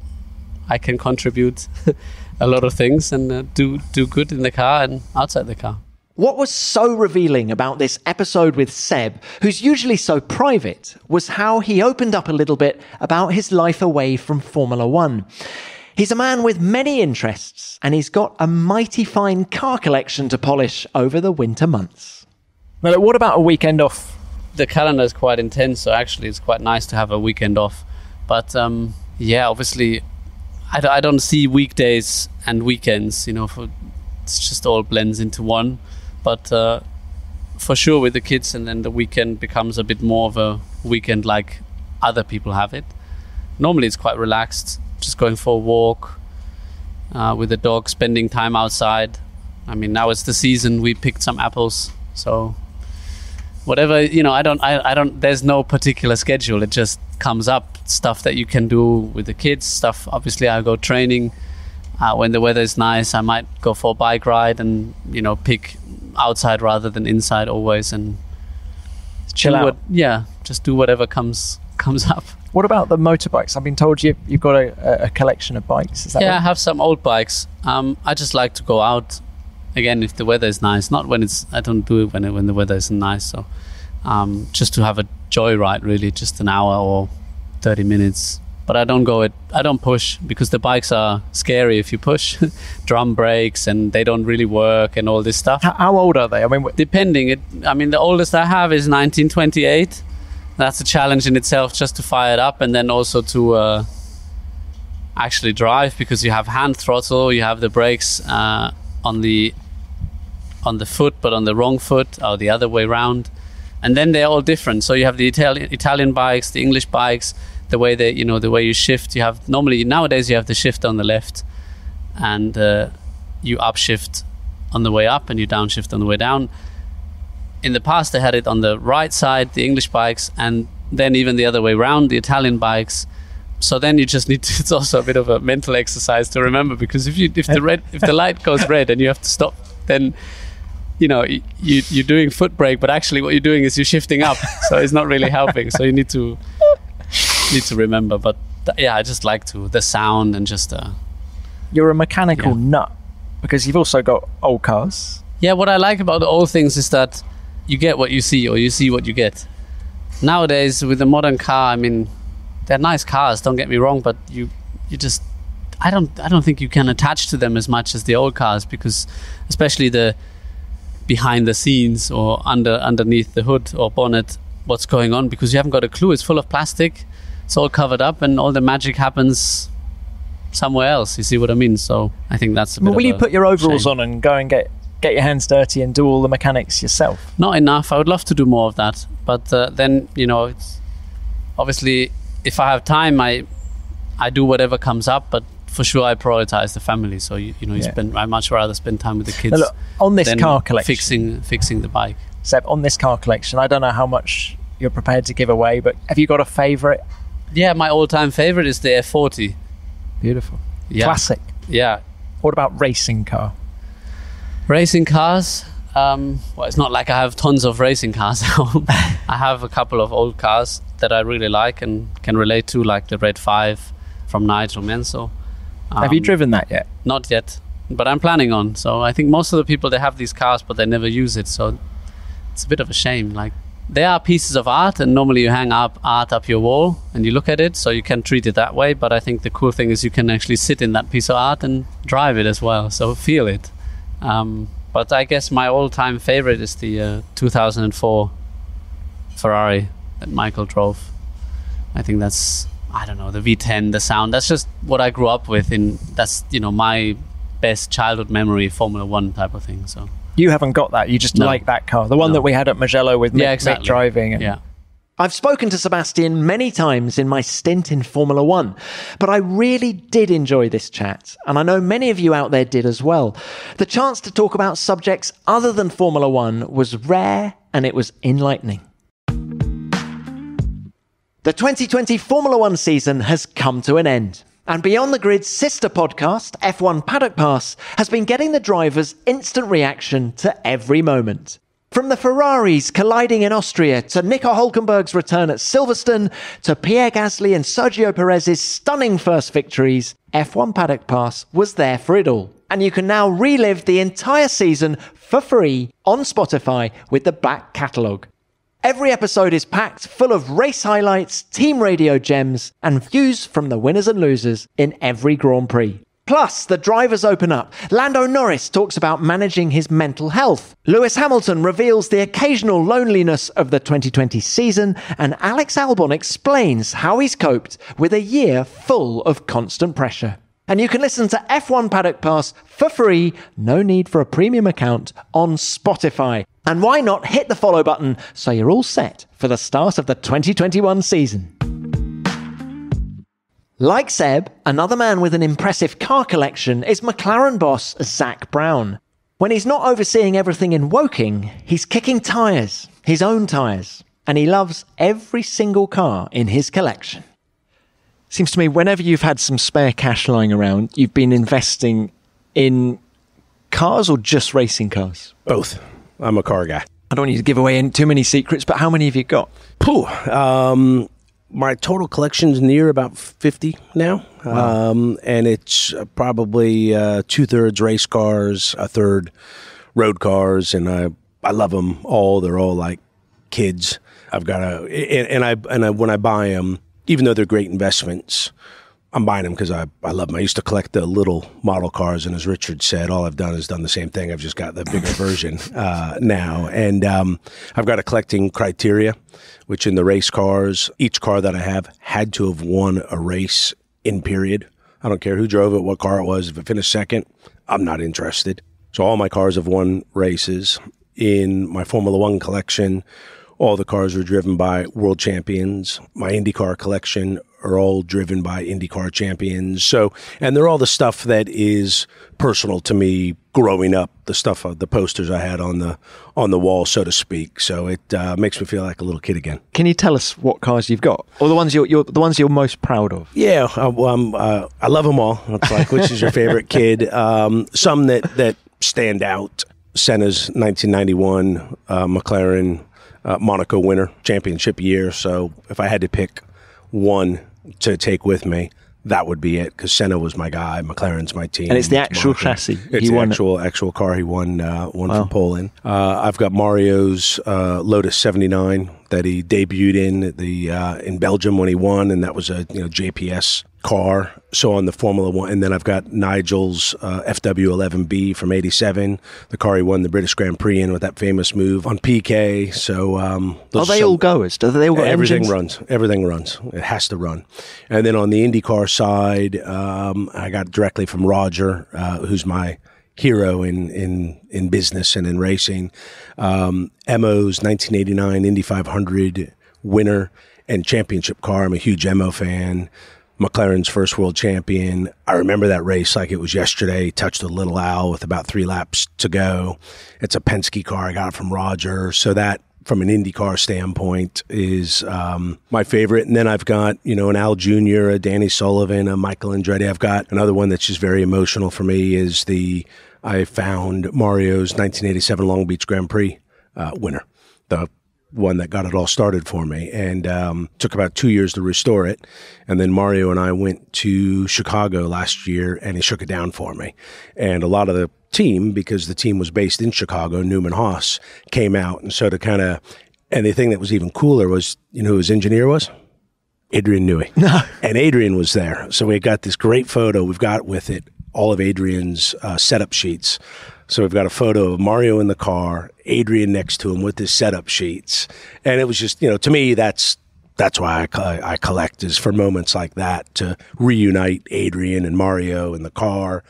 I can contribute a lot of things and do good in the car and outside the car. What was so revealing about this episode with Seb, who's usually so private, was how he opened up a little bit about his life away from Formula One. He's a man with many interests, and he's got a mighty fine car collection to polish over the winter months. Well, what about a weekend off? The calendar is quite intense, so actually it's quite nice to have a weekend off. But obviously, I don't see weekdays and weekends, it's just all blends into one. But for sure with the kids, and then the weekend becomes a bit more of a weekend like other people have it. Normally it's quite relaxed, just going for a walk with the dog, spending time outside. I mean, now it's the season, we picked some apples, so whatever, I don't, there's no particular schedule, it just comes up, stuff that you can do with the kids, stuff, obviously I'll go training. When the weather is nice, I might go for a bike ride and, pick outside rather than inside always, and chill out. Just do whatever comes up. What about the motorbikes? I've been told you've got a collection of bikes. Is that right? I have some old bikes. I just like to go out again if the weather is nice. Not when I don't do it when the weather isn't nice. So just to have a joyride, really, just an hour or 30 minutes. But I don't push, because the bikes are scary if you push. Drum brakes, and they don't really work and all this stuff. How old are they? I mean, depending. The oldest I have is 1928. That's a challenge in itself, just to fire it up, and then also to actually drive, because you have hand throttle, you have the brakes on the foot, but on the wrong foot, or the other way round. And then they're all different. So you have the Italian bikes, the English bikes, the way the way you shift. You have nowadays you have the shift on the left, and you upshift on the way up and you downshift on the way down. In the past they had it on the right side, the English bikes, and then even the other way around, the Italian bikes. So then you just need to, it's also a bit of a mental exercise to remember, because if the light goes red and you have to stop, then you're doing foot brake, but actually what you're doing is you're shifting up, so it's not really helping. So you need to remember. But I just like the sound, and just you're a mechanical nut, because you've also got old cars. What I like about the old things is that you get what you see, or you see what you get. Nowadays with the modern car, I mean, they're nice cars, don't get me wrong, but you just, I don't think you can attach to them as much as the old cars, because especially the behind the scenes or underneath the hood or bonnet what's going on, because you haven't got a clue. It's full of plastic, it's all covered up, and all the magic happens somewhere else. You see what I mean? So I think that's a bit Will you put your overalls shame on and go and get your hands dirty and do all the mechanics yourself? Not enough. I would love to do more of that, but then, you know, it's obviously, if I have time, I do whatever comes up, but for sure I prioritize the family. So I much rather spend time with the kids. Now look, on this than car collection, fixing the bike. Seb, on this car collection, I don't know how much you're prepared to give away, but have you got a favourite? Yeah, my all-time favourite is the F40. Beautiful. Yeah. Classic. Yeah. What about racing car? Racing cars? Well, it's not like I have tons of racing cars at home. I have a couple of old cars that I really like and can relate to, like the Red 5 from Nigel Mansell. Have you driven that yet? Not yet, but I'm planning on. So I think most of the people, they have these cars, but they never use it. So it's a bit of a shame. Like, they are pieces of art, and normally you hang up art up your wall and you look at it, so you can treat it that way. But I think the cool thing is you can actually sit in that piece of art and drive it as well, so feel it. But I guess my all-time favorite is the 2004 Ferrari that Michael drove. I think that's, I don't know, the V10, the sound, that's just what I grew up with, and that's, you know, my best childhood memory, Formula One type of thing. So you haven't got that, you just like that car, the one that we had at Mugello with Mick driving. Yeah. I've spoken to Sebastian many times in my stint in Formula One, but I really did enjoy this chat, and I know many of you out there did as well. The chance to talk about subjects other than Formula One was rare, and it was enlightening. The 2020 Formula One season has come to an end, and Beyond the Grid's sister podcast, F1 Paddock Pass, has been getting the drivers instant reaction to every moment. From the Ferraris colliding in Austria, to Nico Hülkenberg's return at Silverstone, to Pierre Gasly and Sergio Perez's stunning first victories, F1 Paddock Pass was there for it all. And you can now relive the entire season for free on Spotify with the back catalogue. Every episode is packed full of race highlights, team radio gems, and views from the winners and losers in every Grand Prix. Plus, the drivers open up. Lando Norris talks about managing his mental health. Lewis Hamilton reveals the occasional loneliness of the 2020 season, and Alex Albon explains how he's coped with a year full of constant pressure. And you can listen to F1 Paddock Pass for free, no need for a premium account, on Spotify. And why not hit the follow button so you're all set for the start of the 2021 season. Like Seb, another man with an impressive car collection is McLaren boss Zak Brown. When he's not overseeing everything in Woking, he's kicking tyres, his own tyres, and he loves every single car in his collection. Seems to me whenever you've had some spare cash lying around, you've been investing in cars or just racing cars? Both. I'm a car guy. I don't want you to give away too many secrets, but how many have you got? My total collection's near about 50 now. Wow. And it's probably 2/3 race cars, 1/3 road cars, and I love them all. They're all like kids. I've got when I buy them, even though they're great investments, I'm buying them because I love them. I used to collect the little model cars, and as Richard said, all I've done is done the same thing. I've just got the bigger version now. And I've got a collecting criteria, which in the race cars, each car that I have had to have won a race in period. I don't care who drove it, what car it was. If it finished second, I'm not interested. So all my cars have won races. In my Formula One collection, all the cars are driven by world champions. My IndyCar collection are all driven by IndyCar champions. So, and they're all the stuff that is personal to me growing up, the stuff, the posters I had on the wall, so to speak. So it makes me feel like a little kid again. Can you tell us what cars you've got, or the ones you're most proud of? Yeah, I love them all. It's like, which is your favorite kid? Some that stand out. Senna's 1991 McLaren Monaco winner, championship year. So if I had to pick one to take with me, that would be it, because Senna was my guy, McLaren's my team. And it's the actual chassis. It's the actual car he won from Poland. I've got Mario's Lotus 79 that he debuted in Belgium when he won, and that was a JPS car. So on the Formula One, and then I've got Nigel's FW11B from '87, the car he won the British Grand Prix in with that famous move on Piquet. So are they all goers? Do they all got everything engines? runs? Everything runs. It has to run. And then on the IndyCar side, I got directly from Roger, who's my hero in business and in racing. Emo's 1989 Indy 500 winner and championship car. I'm a huge Emo fan. McLaren's first world champion. I remember that race like it was yesterday. Touched a little owl with about 3 laps to go. It's a Penske car. I got it from Roger. So that, from an IndyCar standpoint, is my favorite. And then I've got, an Al Jr., a Danny Sullivan, a Michael Andretti. I've got another one that's just very emotional for me is I found Mario's 1987 Long Beach Grand Prix winner, the one that got it all started for me, and took about 2 years to restore it. And then Mario and I went to Chicago last year, and he shook it down for me. And a lot of the team, because the team was based in Chicago, Newman Haas, came out. And so and the thing that was even cooler was, who his engineer was? Adrian Newey. No. And Adrian was there. So we got this great photo. We've got with it all of Adrian's setup sheets. So we've got a photo of Mario in the car, Adrian next to him with his setup sheets. And it was just, to me, that's why I collect, is for moments like that, to reunite Adrian and Mario in the car,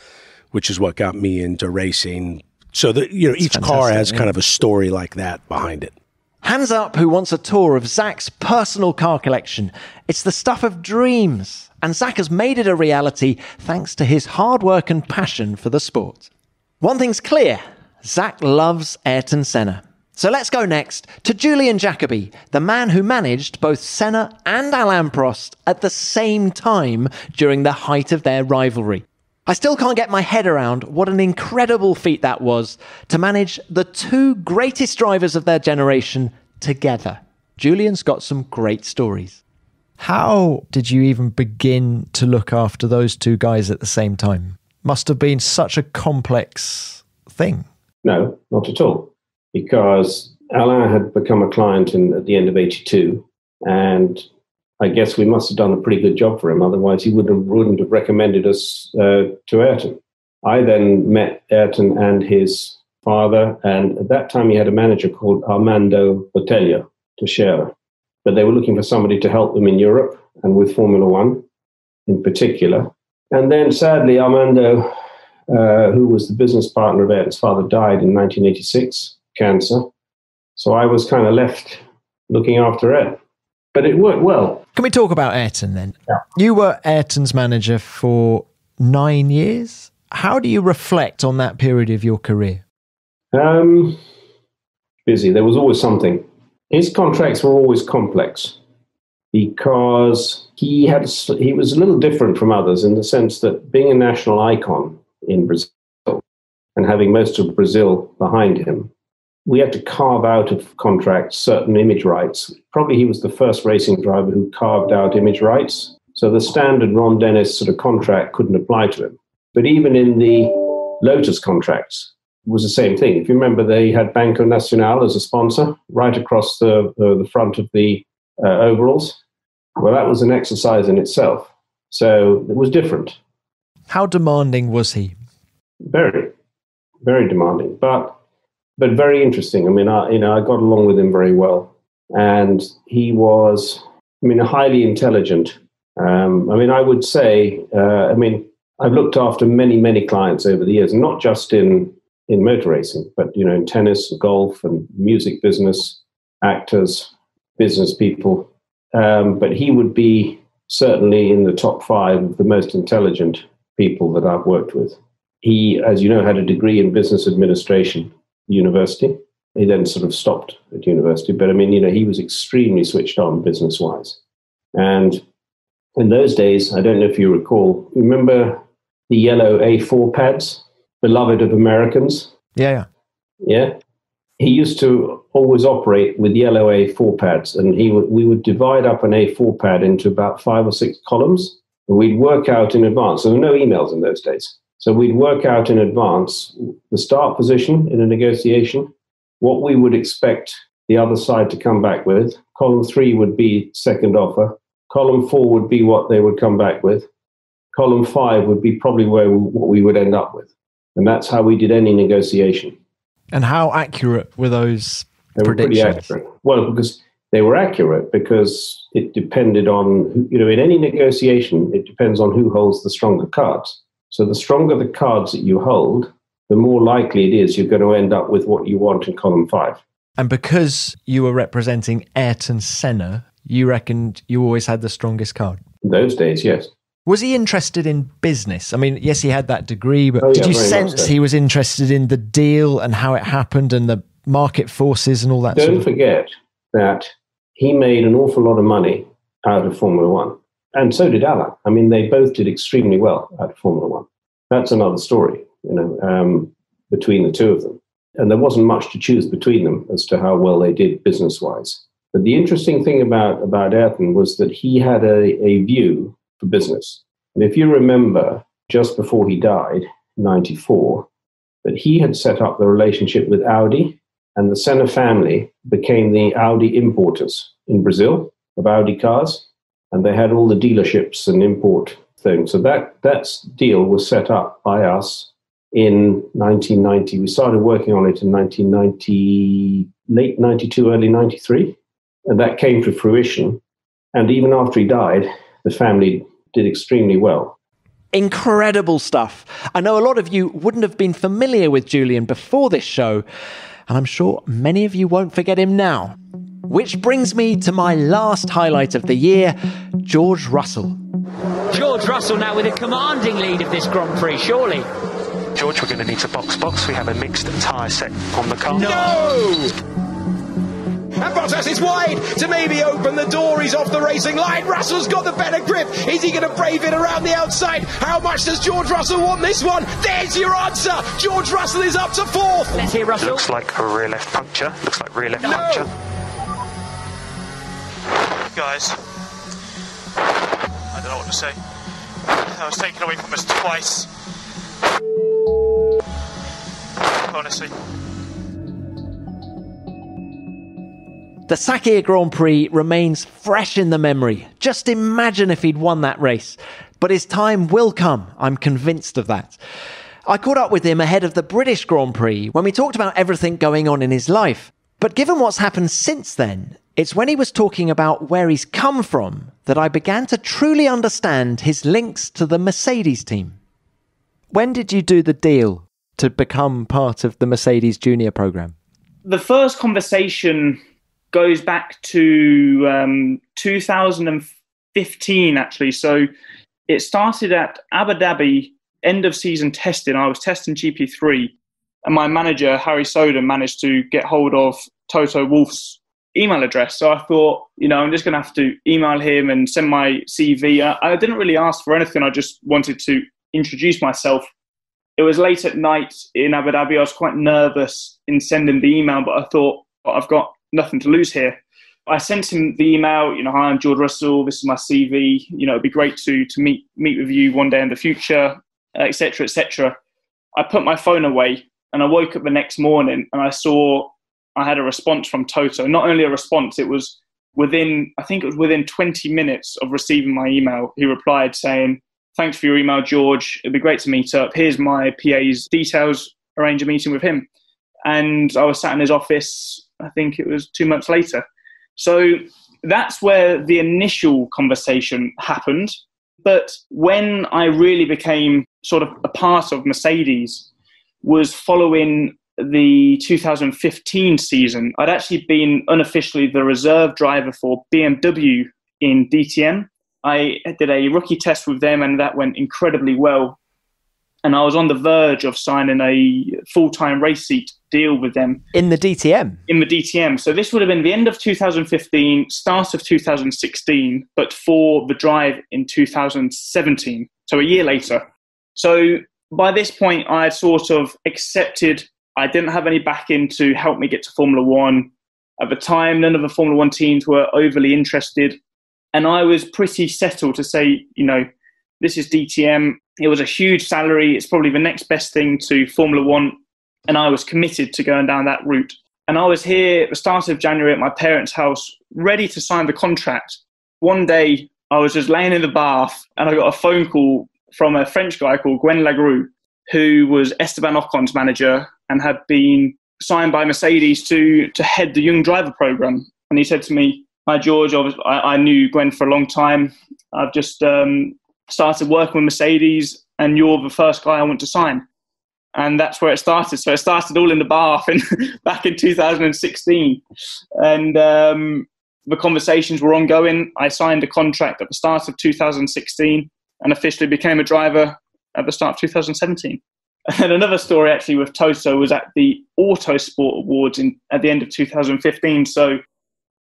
which is what got me into racing. So that, each car has kind of a story like that behind it. Hands up who wants a tour of Zak's personal car collection. It's the stuff of dreams, and Zak has made it a reality thanks to his hard work and passion for the sport. One thing's clear, Zak loves Ayrton Senna. So let's go next to Julian Jakobi, the man who managed both Senna and Alain Prost at the same time during the height of their rivalry. I still can't get my head around what an incredible feat that was to manage the two greatest drivers of their generation together. Julian's got some great stories. How did you even begin to look after those two guys at the same time? Must have been such a complex thing. No, not at all. Because Alain had become a client at the end of '82, and I guess we must have done a pretty good job for him. Otherwise, he wouldn't have recommended us to Ayrton. I then met Ayrton and his father, and at that time he had a manager called Armando Botelho Teixeira. But they were looking for somebody to help them in Europe and with Formula One in particular. And then, sadly, Armando, who was the business partner of Ayrton's father, died in 1986, cancer. So I was kind of left looking after Ayrton. But it worked well. Can we talk about Ayrton then? Yeah. You were Ayrton's manager for 9 years. How do you reflect on that period of your career? Busy. There was always something. His contracts were always complex, because he was a little different from others in the sense that, being a national icon in Brazil and having most of Brazil behind him, we had to carve out of contracts certain image rights. Probably he was the first racing driver who carved out image rights. So the standard Ron Dennis sort of contract couldn't apply to him. But even in the Lotus contracts, it was the same thing. If you remember, they had Banco Nacional as a sponsor right across the front of the overalls. Well, that was an exercise in itself. So it was different. How demanding was he? Very, very demanding, but very interesting. I mean, I got along with him very well, and he was, highly intelligent. I would say, I've looked after many clients over the years, not just in motor racing, but in tennis, golf, and music business, actors, business people. But he would be certainly in the top 5 of the most intelligent people that I've worked with. He, as you know, had a degree in business administration, university. He then sort of stopped at university. But he was extremely switched on business-wise. And in those days, I don't know if you recall, remember the yellow A4 pads, beloved of Americans? Yeah. He used to always operate with yellow A4 pads, and we would divide up an A4 pad into about 5 or 6 columns, and we'd work out in advance. There were no emails in those days. So we'd work out in advance the start position in a negotiation, what we would expect the other side to come back with. Column 3 would be second offer. Column 4 would be what they would come back with. column 5 would be probably what we would end up with. And that's how we did any negotiation. And how accurate were those They were predictions? pretty accurate. Well, because they were accurate because it depended on, in any negotiation, it depends on who holds the stronger cards. So the stronger the cards that you hold, the more likely it is you're going to end up with what you want in column 5. And because you were representing Ayrton Senna, you reckoned you always had the strongest card? In those days, yes. Was he interested in business? I mean, yes, he had that degree, but Oh, did yeah, you very much sense so. he was interested in the deal and how it happened and the market forces and all that sort Don't of forget that he made an awful lot of money out of Formula One. And so did Alain. I mean, they both did extremely well out of Formula One. That's another story, between the two of them. And there wasn't much to choose between them as to how well they did business-wise. But the interesting thing about Ayrton was that he had a view for business. And if you remember, just before he died, in 94, that he had set up the relationship with Audi, and the Senna family became the Audi importers in Brazil of Audi cars. And they had all the dealerships and import things. So that deal was set up by us in 1990. We started working on it in 1990, late 92, early 93. And that came to fruition. And even after he died, the family did extremely well. Incredible stuff. I know a lot of you wouldn't have been familiar with Julian before this show, and I'm sure many of you won't forget him now. Which brings me to my last highlight of the year, George Russell. George Russell now with a commanding lead of this Grand Prix, surely. George, we're going to need to box. We have a mixed tyre set on the car. No! And Bottas is wide to maybe open the door. He's off the racing line. Russell's got the better grip. Is he going to brave it around the outside? How much does George Russell want this one? There's your answer. George Russell is up to 4th. Let's hear Russell. Looks like a rear left puncture. Puncture. Guys, I don't know what to say. I was taken away from us twice. Honestly. The Sakhir Grand Prix remains fresh in the memory. Just imagine if he'd won that race. But his time will come, I'm convinced of that. I caught up with him ahead of the British Grand Prix when we talked about everything going on in his life. But given what's happened since then, it's when he was talking about where he's come from that I began to truly understand his links to the Mercedes team. When did you do the deal to become part of the Mercedes Junior program? The first conversation goes back to 2015, actually. So it started at Abu Dhabi, end of season testing. I was testing GP3, and my manager, Harry Soden, managed to get hold of Toto Wolff's email address. So I thought, I'm just going to have to email him and send my CV. I didn't really ask for anything. I just wanted to introduce myself. It was late at night in Abu Dhabi. I was quite nervous in sending the email, but I thought, I've got nothing to lose here. I sent him the email, hi, I'm George Russell. This is my CV. It'd be great to meet with you one day in the future, et cetera, et cetera. I put my phone away and I woke up the next morning and I saw I had a response from Toto. Not only a response, it was within 20 minutes of receiving my email. He replied saying, "Thanks for your email, George. It'd be great to meet up. Here's my PA's details. Arrange a meeting with him." And I was sat in his office, I think it was 2 months later. So that's where the initial conversation happened. But when I really became sort of a part of Mercedes was following the 2015 season. I'd actually been unofficially the reserve driver for BMW in DTM. I did a rookie test with them and that went incredibly well. And I was on the verge of signing a full-time race seat deal with them. In the DTM? In the DTM. So this would have been the end of 2015, start of 2016, but for the drive in 2017. So a year later. So by this point, I had sort of accepted I didn't have any backing to help me get to Formula One. At the time, none of the Formula One teams were overly interested. And I was pretty settled to say, this is DTM. It was a huge salary. It's probably the next best thing to Formula One. And I was committed to going down that route. And I was here at the start of January at my parents' house, ready to sign the contract. One day, I was just laying in the bath and I got a phone call from a French guy called Gwen Lagrue, who was Esteban Ocon's manager and had been signed by Mercedes to head the young driver program. And he said to me, "Hi, George, I knew Gwen for a long time. I've just started working with Mercedes, and you're the first guy I want to sign." And that's where it started. So it started all in the bath back in 2016. And the conversations were ongoing. I signed a contract at the start of 2016 and officially became a driver at the start of 2017. And another story actually with Toto was at the Autosport Awards at the end of 2015. So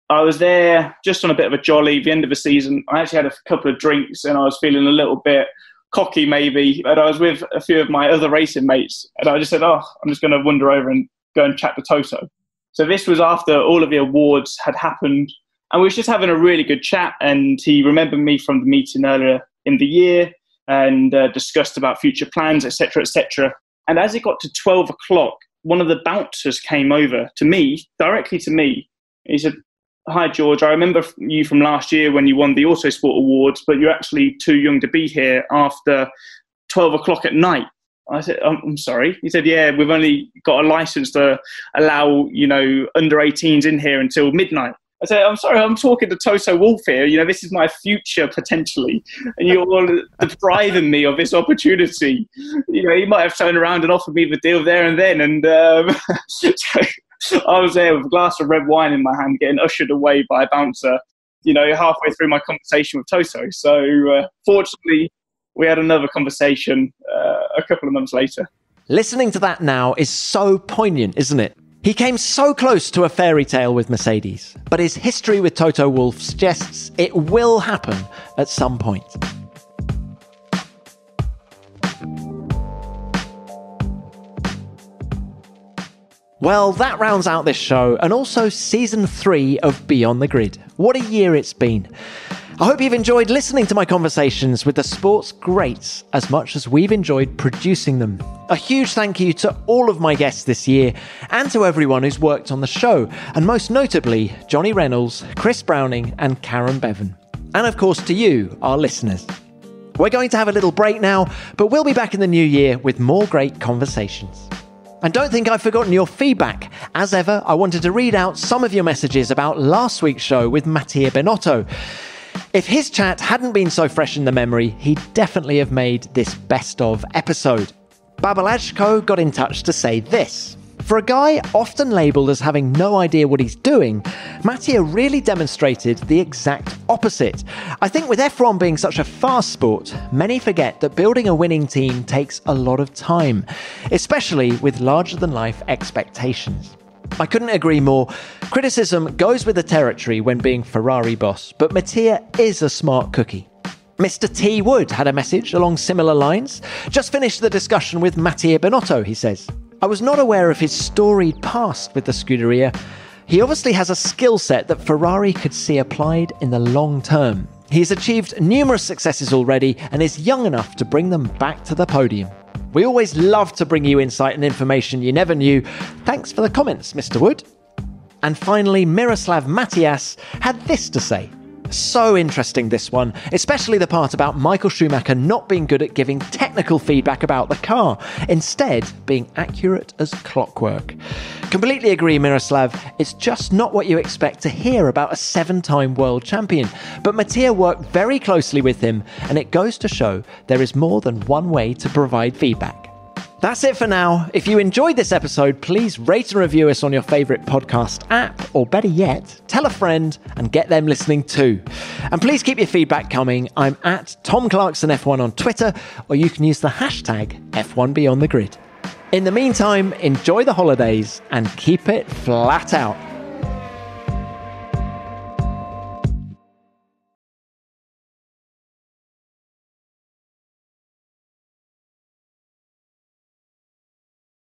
I was there just on a bit of a jolly, the end of the season. I actually had a couple of drinks and I was feeling a little bit cocky maybe. And I was with a few of my other racing mates. And I just said, I'm just going to wander over and go and chat to Toto. So this was after all of the awards had happened. And we were just having a really good chat. And he remembered me from the meeting earlier in the year and discussed about future plans, etc., etc. And as it got to 12 o'clock, one of the bouncers came over to me, directly to me. He said, "Hi, George, I remember you from last year when you won the Autosport Awards, but you're actually too young to be here after 12 o'clock at night." I said, "I'm sorry." He said, "Yeah, we've only got a license to allow, under 18s in here until midnight." I said, "I'm sorry, I'm talking to Toto Wolff here. This is my future potentially. And you're all depriving me of this opportunity. He might have turned around and offered me the deal there and then." And so I was there with a glass of red wine in my hand, getting ushered away by a bouncer, halfway through my conversation with Toto. So fortunately, we had another conversation a couple of months later. Listening to that now is so poignant, isn't it? He came so close to a fairy tale with Mercedes, but his history with Toto Wolff suggests it will happen at some point. Well, that rounds out this show and also season 3 of Beyond the Grid. What a year it's been. I hope you've enjoyed listening to my conversations with the sports greats as much as we've enjoyed producing them. A huge thank you to all of my guests this year and to everyone who's worked on the show, and most notably Johnny Reynolds, Chris Browning and Karen Bevan. And of course to you, our listeners. We're going to have a little break now, but we'll be back in the new year with more great conversations. And don't think I've forgotten your feedback. As ever, I wanted to read out some of your messages about last week's show with Mattia Binotto. If his chat hadn't been so fresh in the memory, he'd definitely have made this best of episode. Babalajko got in touch to say this. For a guy often labelled as having no idea what he's doing, Mattia really demonstrated the exact opposite. I think with F1 being such a fast sport, many forget that building a winning team takes a lot of time, especially with larger-than-life expectations. I couldn't agree more. Criticism goes with the territory when being Ferrari boss, but Mattia is a smart cookie. Mr. T. Wood had a message along similar lines. Just finished the discussion with Mattia Binotto, he says. I was not aware of his storied past with the Scuderia. He obviously has a skill set that Ferrari could see applied in the long term. He's achieved numerous successes already and is young enough to bring them back to the podium. We always love to bring you insight and information you never knew. Thanks for the comments, Mr. Wood. And finally, Miroslav Matias had this to say. So interesting, this one, especially the part about Michael Schumacher not being good at giving technical feedback about the car, instead being accurate as clockwork. Completely agree, Miroslav. It's just not what you expect to hear about a 7-time world champion. But Mattia worked very closely with him, and it goes to show there is more than one way to provide feedback. That's it for now. If you enjoyed this episode, please rate and review us on your favourite podcast app, or better yet, tell a friend and get them listening too. And please keep your feedback coming. I'm at Tom Clarkson F1 on Twitter, or you can use the hashtag F1BeyondTheGrid. In the meantime, enjoy the holidays and keep it flat out.